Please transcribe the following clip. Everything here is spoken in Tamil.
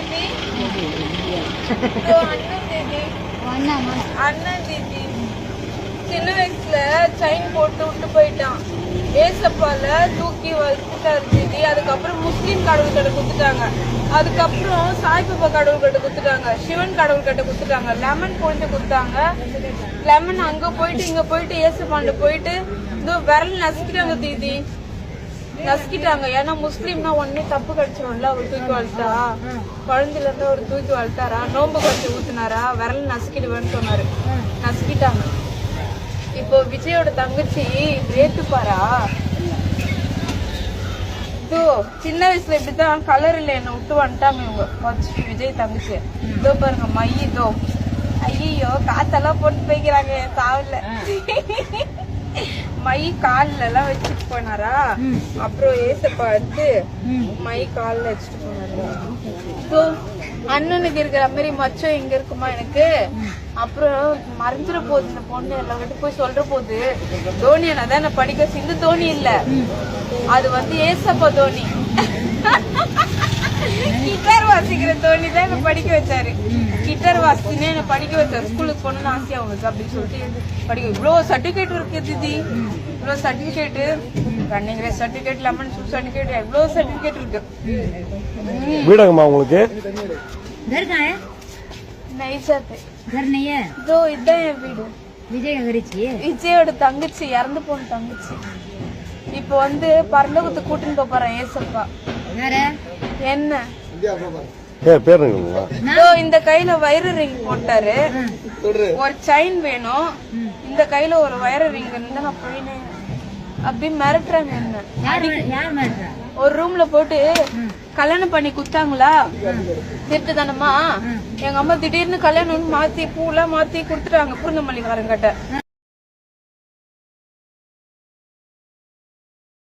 दीदी அண்ணன் தீதி சின்ன வயசுல செயின் போட்டு விட்டு போயிட்டான். ஏசப்பால தூக்கி வச்சுட்டாரு தீதி. அதுக்கப்புறம் முஸ்லீம் கடவுள் கிட்ட குத்துட்டாங்க. அதுக்கப்புறம் சாய்பாபா கடவுள் கிட்ட குத்துட்டாங்க. சிவன் கடவுள் கிட்ட குத்துட்டாங்க. லெமன் போட்டு குத்தாங்க. லெமன் அங்க போயிட்டு இங்க போயிட்டு ஏசப்பாண்ட போயிட்டு இதோ விரல் நசுக்கிட்டாங்க தீதி. நசுக்கிட்டாங்க. ஏன்னா முஸ்லீம்னா ஒன்னே தப்பு கடிச்சிடும்ல. அவர் தூக்கி வளர்த்தா குழந்தைல இருந்து அவர் தூக்கி வளர்த்தாரா, நோம்பு கொஞ்சம் ஊத்துனாரா, விரல் நசுக்கிடுவேன்னு சொன்னாரு. நசுக்கிட்டாங்க. இப்போ விஜயோட தங்கச்சி ஏத்துப்பாரா? இதோ சின்ன வயசுல இப்படிதான் கலர் இல்ல என்ன விட்டு வந்துட்டாங்க இவங்க வச்சுட்டு விஜய் தங்கச்சி. இதோ பாருங்க மை. இதோ ஐயோ காத்தெல்லாம் போட்டு போய்க்கிறாங்க தாவல. மை கால்ல எல்லாம் வச்சுட்டு போனாரா. அப்புறம் ஏசப்பா எடுத்து மை கால்ல வச்சுட்டு போனாரு. அண்ணனுக்கு இருக்கிற மாதிரி மச்சம் எங்க இருக்குமா எனக்கு. அப்புறம் மறைஞ்சிட போகுது இந்த பொண்ணு எல்லாம் விட்டு போய் சொல்ற போது. தோனி அதான் நான் படிக்க சிந்து தோனி இல்ல, அது வந்து ஏசப்பா தோனி. கிட்டார் வாசிக்கிற தோனி தான் என்ன படிக்க வச்சாரு. கிட்டார் வாசிச்சுன்னு என்ன படிக்க வச்சாரு. ஸ்கூலுக்கு போகணும்னு ஆசையா அவங்களுக்கு அப்படின்னு சொல்லிட்டு படிக்க. இவ்வளவு சர்டிபிகேட் இருக்கு தீதி. இவ்வளவு certificate, running race certificate, lemon soup certificate, இவ்வளவு சர்டிபிகேட் இருக்கு. வீடாங்கம்மா உங்களுக்கு? இதோ இதான் என் வீடு. விஜயோட தங்கச்சி இறந்து போன தங்கச்சி. இப்ப வந்து பரலோகத்தை கூட்டின்னு போறேன் ஏசப்பா. என்ன இந்த கையில வயிறு ரிங் போட்டாரு. ஒரு செயின் வேணும். இந்த கையில ஒரு வயிறு ரிங் இருந்தா நான் போயினே அப்படி மிரட்டுறாங்க என்ன. ஒரு ரூம்ல போட்டு கல்யாணம் பண்ணி குத்தாங்களா திருட்டு தானம்மா. எங்க அம்மா திடீர்னு கல்யாணம் மாத்தி பூலாம் மாத்தி குடுத்துட்டாங்க புருங்கமல்லிக்காரங்கிட்ட.